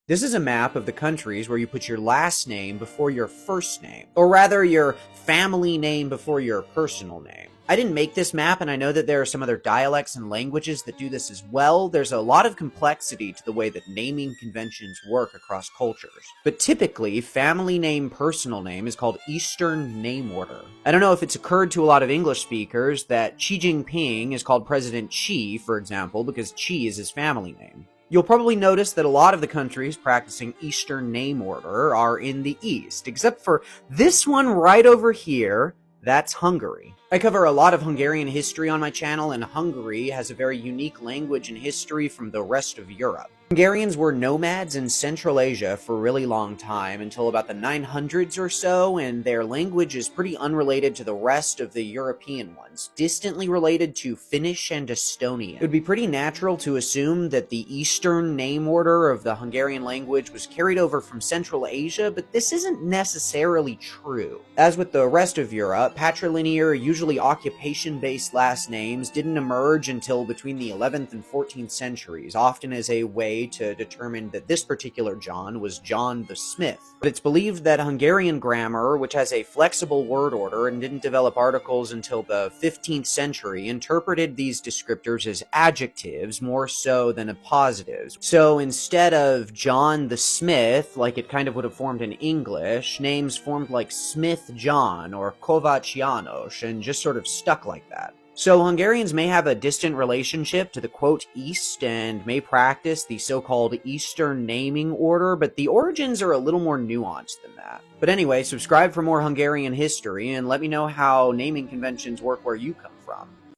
This is a map of the countries where you put your last name before your first name, or rather your family name before your personal name. I didn't make this map, and I know that there are some other dialects and languages that do this as well. There's a lot of complexity to the way that naming conventions work across cultures. But typically, family name, personal name is called Eastern name order. I don't know if it's occurred to a lot of English speakers that Xi Jinping is called President Xi, for example, because Xi is his family name. You'll probably notice that a lot of the countries practicing Eastern name order are in the East, except for this one right over here. That's Hungary. I cover a lot of Hungarian history on my channel, and Hungary has a very unique language and history from the rest of Europe. Hungarians were nomads in Central Asia for a really long time, until about the 900s or so, and their language is pretty unrelated to the rest of the European ones, distantly related to Finnish and Estonian. It would be pretty natural to assume that the Eastern name order of the Hungarian language was carried over from Central Asia, but this isn't necessarily true. As with the rest of Europe, patrilinear, usually occupation-based last names didn't emerge until between the 11th and 14th centuries, often as a way to determine that this particular John was John the Smith. But it's believed that Hungarian grammar, which has a flexible word order and didn't develop articles until the 15th century, interpreted these descriptors as adjectives more so than positives. So instead of John the Smith, like it kind of would have formed in English, names formed like Smith John or Kovács János and just sort of stuck like that. So Hungarians may have a distant relationship to the quote East and may practice the so-called Eastern naming order, but the origins are a little more nuanced than that. But anyway, subscribe for more Hungarian history and let me know how naming conventions work where you come from.